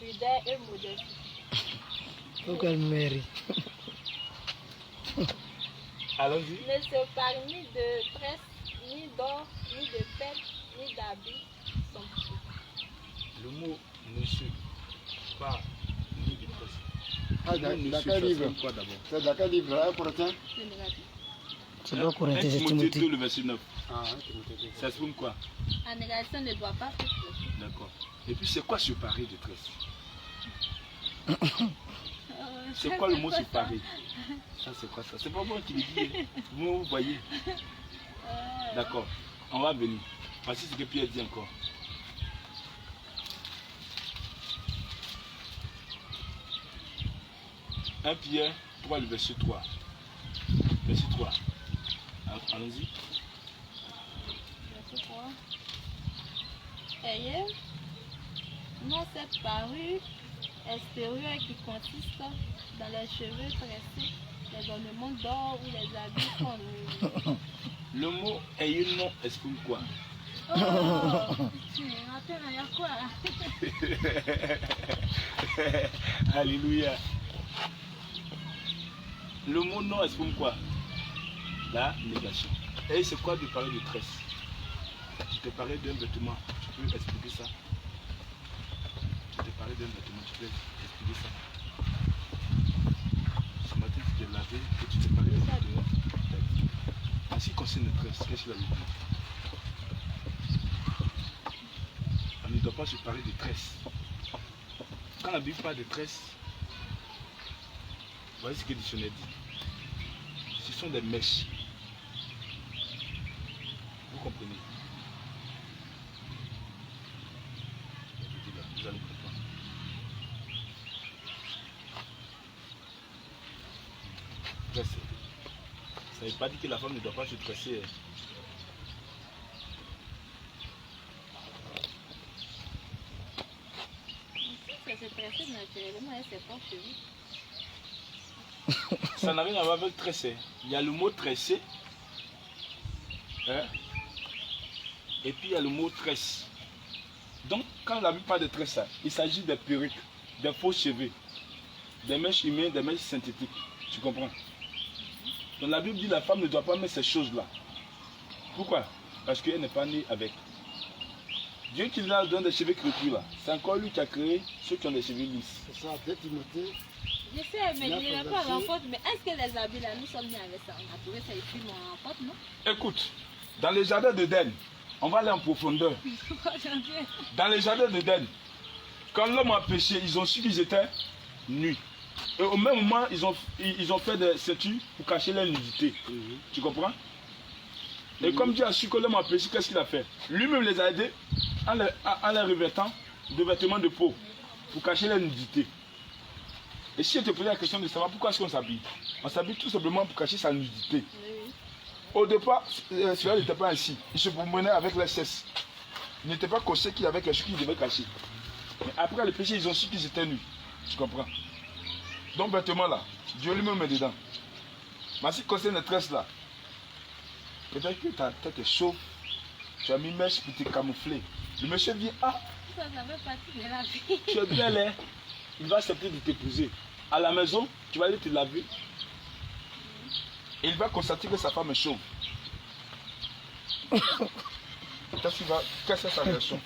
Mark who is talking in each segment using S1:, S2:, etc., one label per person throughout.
S1: fidèle et modeste.
S2: Faut qu'elle mérite.
S3: Allons-y.
S1: Ne se parle ni de tresse, ni d'or, ni de perles, ni d'habits somptueux.
S3: Le mot ne se parle ni de tresse.
S4: Ah, dans quel livre?
S3: Quoi d'abord?
S4: C'est dans quel livre? Un Corinthiens?
S2: C'est pas Corinthiens, c'est
S3: Timothée
S2: Timothée.
S3: 2, le verset 9.
S4: Ah, Timothée.
S3: Ça exprime quoi?
S1: La négation ne doit pas se tromper.
S3: D'accord. Et puis c'est quoi se parer de tresse? C'est quoi le mot se parer? Ça c'est quoi ça? C'est pas moi qui le dis. Vous voyez? D'accord. On va venir. Voici ce que Pierre dit encore. Un Pierre 3, le verset 3. Verset 3. Allons-y.
S1: Verset 3. Ayez non cette parure extérieure qui consiste dans les cheveux tressés, les ornements d'or ou les habits qu'on
S3: Le mot ayez non exprime quoi?
S1: Oh, attends, il y a quoi?
S3: Alléluia. Le mot non exprime quoi? La négation. Et c'est quoi de parler de tresse? Tu te parlais d'un vêtement, tu peux expliquer ça? Tu te parlais d'un vêtement, tu peux expliquer ça? Ce matin, tu t'es lavé et tu te parlais d'un vêtement. En ce qui concerne la tresse, qu'est-ce qu'il a dit? On ne doit pas se parler de tresse. Quand la Bible parle de tresse, voyez ce que le dictionnaire dit. Ce sont des mèches. Vous comprenez? Vous allez comprendre. Tresser. Ça ne veut pas dire que la femme ne doit pas se tresser.
S1: Ça se tresse naturellement et c'est pas cheveux.
S3: Ça n'a rien à voir avec tresser. Il y a le mot tresser. Hein? Et puis il y a le mot tresse. Donc quand la Bible parle de tresse, il s'agit des perruques, des faux cheveux, des mèches humaines, des mèches synthétiques. Tu comprends? Donc la Bible dit que la femme ne doit pas mettre ces choses-là. Pourquoi? Parce qu'elle n'est pas née avec. Dieu qui nous donne des cheveux crépus là, c'est encore lui qui a créé ceux qui ont des cheveux lisses.
S4: C'est ça, 2 Timothée.
S1: Je sais, mais il n'est pas en faute. Mais est-ce que les habits là, nous sommes nés avec ça? On a trouvé ça ici, mais en faute, non?
S3: Écoute, dans les jardins d'Éden, on va aller en profondeur. Dans les jardins d'Éden, quand l'homme a péché, ils ont su qu'ils étaient nus. Et au même moment, ils ont fait des ceintures pour cacher leur nudité. Tu comprends? Et comme Dieu a su que l'homme a péché, qu'est-ce qu'il a fait? Lui-même les a aidés en les revêtant de vêtements de peau pour cacher leur nudité. Et si je te posais la question de savoir pourquoi est-ce qu'on s'habille, on s'habille tout simplement pour cacher sa nudité. Au départ, cela n'était pas ainsi. Il se promenait avec les cesses. Il n'était pas conscient qu'il avait quelque chose qu'il devait cacher. Mais après le péché, ils ont su qu'ils étaient nus. Tu comprends? Donc, vêtements là, Dieu lui-même est dedans. Mais si concerne les tresses là, peut-être que ta tête est chaude, tu as mis mèche pour te camoufler. Le monsieur vient, ah,
S1: Ça fait partie de la vie.
S3: tu es belle, hein? Il va accepter de t'épouser. À la maison, tu vas aller te laver. Et il va constater que sa femme est chauve. Qu'est-ce que c'est sa réaction?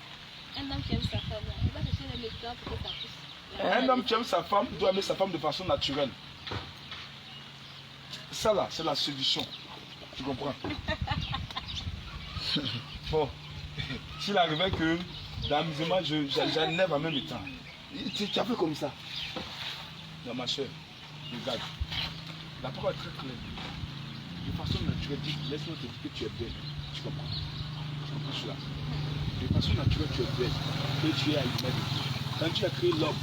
S1: Un homme qui aime sa femme, il va chercher les médecins pour que ça pousse.
S3: Un homme qui aime sa femme doit aimer sa femme de façon naturelle. Ça là, c'est la séduction. Tu comprends? Bon, s'il arrivait que dans l'amusement, j'enlève en même temps. Tu as fait comme ça. Non, ma soeur, regarde. La parole est très claire. De façon naturelle, dis, laisse-moi te dire que tu es belle. Tu comprends? Tu comprends cela? De façon naturelle, tu es belle. Et tu es à l'image de Dieu. Quand tu as créé l'homme,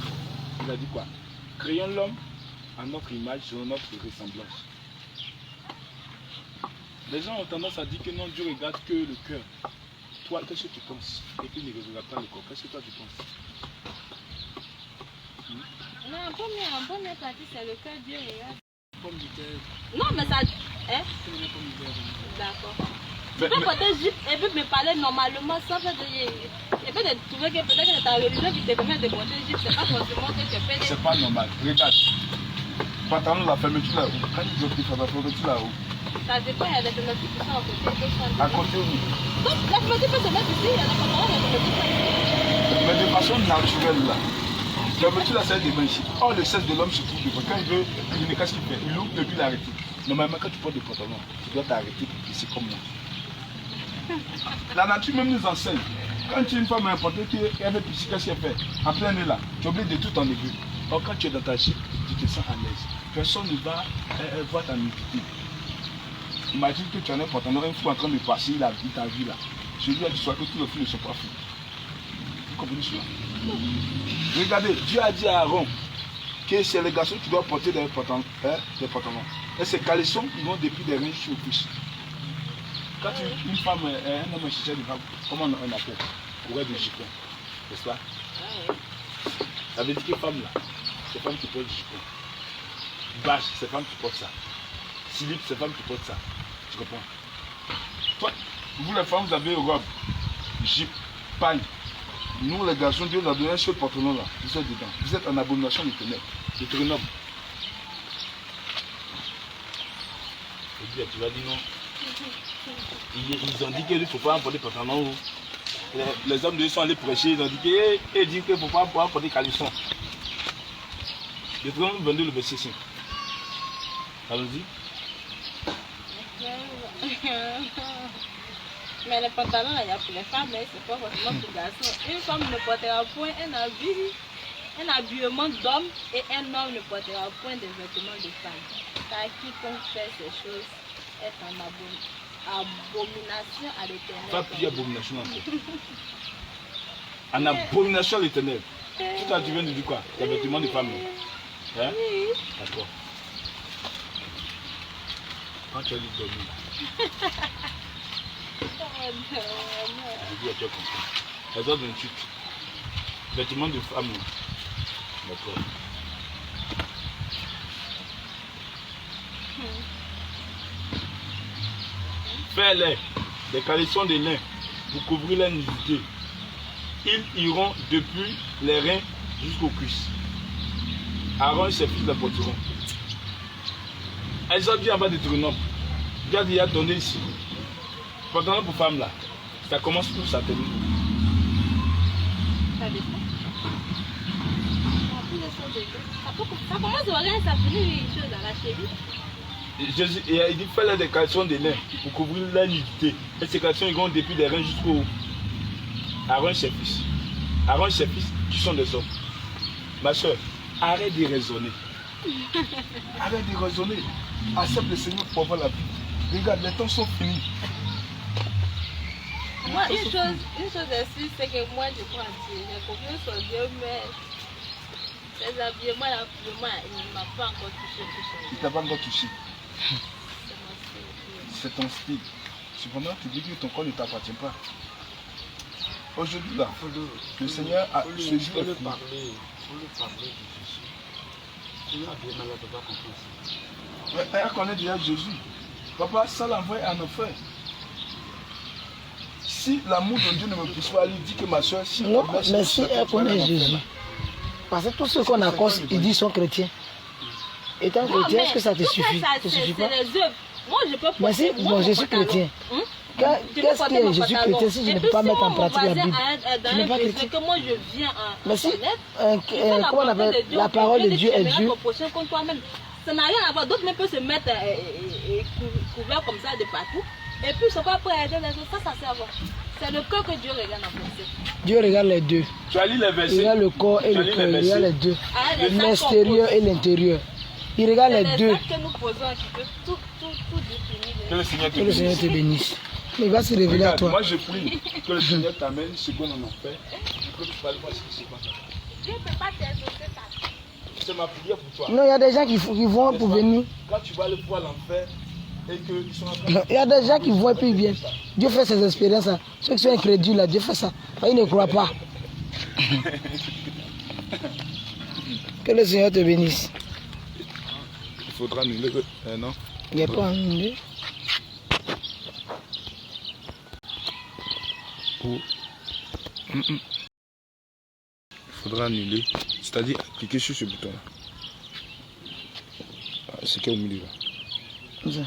S3: il a dit quoi? Créons l'homme à notre image, selon notre ressemblance. Les gens ont tendance à dire que non, Dieu regarde que le cœur. Toi, qu'est-ce que tu penses? Et puis il ne regarde pas le corps. Qu'est-ce que toi tu penses?
S1: Non, en première partie, c'est le cœur, Dieu regarde.
S4: Pomme du cœur.
S1: Non, mais ça. Hein?
S4: C'est une pomme du cœur.
S1: D'accord. Tu peux porter jupe et puis me parler normalement sans faire de. Le fait de trouver que peut-être que ta religion qui te permet de porter le jupe, c'est pas forcément que tu fais des...
S3: C'est pas normal. Regarde. Pantalon, la fermeture là-haut. Quand ils ont pris la fermeture là-haut.
S1: Ça dépend, il y a des thématiques qui sont à côté, d'autres sont
S3: À côté où?
S1: donc la fermeture peut se mettre ici, il y a des pantalons, il y a des thématiques.
S3: Mais de façon naturelle là. La fermeture là, c'est des mains ici. Or, le sexe de l'homme se trouve devant. Quand il veut, il ne casse qu'il fait. Il ouvre depuis l'arrêter. Normalement, quand tu portes des pantalons, tu dois t'arrêter ici comme moi. La nature même nous enseigne. Quand tu es une femme importante qui avait piscine, qu'est-ce qu'elle fait? En plein nez là, tu oublies de tout enlever. Or, quand tu es dans ta chic, tu te sens à l'aise. Personne ne va voir ta nudité. Imagine que tu en as un pantalon, un fou en train de passer, il t'a vu là. Je lui ai dit soit que tous les filles ne sont pas fous. Vous comprenez cela? Regardez, Dieu a dit à Aaron que c'est les garçons qui doivent porter des pantalons. Et ces caleçons, ils vont depuis des reins sur le pouce. Quand une femme, un homme cherche des femmes, comment on appelle? Courait de jupon. N'est-ce pas? Ça veut dire que femme là, c'est femme qui porte du jupon. Bâche, c'est femme qui porte ça. Slip, c'est femme qui porte ça. Tu comprends? Toi, vous les femmes, vous avez robe, jupe, paille. Nous les garçons, Dieu nous a donné un seul pantalon là. Vous êtes dedans. Vous êtes en abomination de ténèbres. Je te renomme. Tu vas dire non. Ils ont dit qu'il ne faut pas porter pantalon. Les hommes de Dieu sont allés prêcher. Ils ont dit qu'il ne faut pas porter caleçon. Deutéronome 22, le verset 5. Allons-y.
S1: Mais les pantalons, là, il y a pour les femmes, mais c'est pas forcément pour les garçons. Une femme ne portera point un habillement d'homme et un homme ne portera point des vêtements de femme. Car quiconque fait ces choses est en abomination à l'éternel.
S3: Pas plus abomination en fait. En abomination à l'éternel. Tout à tu viens de dire quoi? Les vêtements de femme. Hein?
S1: Oui.
S3: D'accord. Quand tu as dit dormir. Je dis à toi comme ça. Les autres 28. Vêtements de femme. D'accord. Fais-les des caleçons de lin pour couvrir la nudité. Ils iront depuis les reins jusqu'aux cuisses. Aaron et ses fils la porteront. Elles ont dit en bas de Deutéronome. Dieu a donné ici. Pantalon pour femme là. Ça commence où ça termine?
S1: Ça dépend. Ça commence au rein, ça finit les choses à la cheville.
S3: Jésus, il dit fais-les des caleçons de lin pour couvrir la nudité. Et ces caleçons ils vont depuis les reins jusqu'au Aaron et ses fils. Aaron et ses fils qui sont des hommes. Ma soeur, arrête de raisonner. Arrête de raisonner. Accepte le Seigneur pour avoir la vie. Regarde, les temps sont finis.
S1: Moi, une chose est sûre, c'est que moi, je crois en Dieu. J'ai confiance en Dieu, mais ces habillements, là, vraiment, il ne m'a pas encore touché.
S3: Il ne t'a pas encore touché.
S1: C'est mon style.
S3: C'est ton style. Cependant, tu dis que ton corps ne t'appartient pas. Aujourd'hui, là, le Seigneur a ce jour
S4: Il faut lui parler de Jésus. Il a bien mal à pas comprendre.
S3: Elle connaît déjà Jésus. Papa, ça l'envoie en enfer. Si l'amour de Dieu ne me pousse pas, elle dit que ma soeur, si
S2: Non, mais si elle connaît Jésus, parce que tous ceux qu'on accorde, ils disent sont chrétiens. Étant chrétien, est-ce que ça te suffit? Ça te suffit pas?
S1: C'est les œuvres. Moi, je peux
S2: Mais si, bon, je suis chrétien. Qu'est-ce qui est Jésus chrétien si je ne peux pas mettre en pratique la Bible? Tu n'es pas chrétien.
S1: Que moi, je viens
S2: Mais si, comment on appelle, la parole de Dieu est Dieu.
S1: Ça n'a rien à voir. D'autres même peuvent se mettre couverts comme ça de partout. Et puis, c'est pas pour aider les autres. Ça sert à quoi? C'est le cœur que Dieu regarde en fait.
S2: Dieu regarde les deux.
S3: tu as lu les versets.
S2: Il regarde le corps et le cœur. Il regarde les deux. L'extérieur et l'intérieur. Il regarde les deux.
S1: C'est que nous posons qui peut tout définir.
S3: Que le Seigneur te
S2: Que le Seigneur te bénisse. Mais il va se révéler à
S3: Regarde,
S2: toi.
S3: moi je prie que le Seigneur t'amène ce qu'on en a fait. Que tu parles pas ce qui se passe.
S1: Dieu ne peut pas t'exaucer ta vie.
S3: C'est ma prière pour toi.
S2: Non, il y a des gens qui vont pour venir.
S3: Quand tu vas aller voir l'enfer et qu'ils sont en train
S2: Il y a des gens qui vont et puis ils viennent. Dieu fait ses expériences. Là. Ceux qui sont incrédules, là, Dieu fait ça. Ils ne croient pas. Que le Seigneur te bénisse.
S3: Il faudra annuler. Non.
S2: Il n'y a pas un
S3: Pour Il faudra annuler. C'est-à-dire cliquer sur ce bouton-là. C'est qui est au milieu là?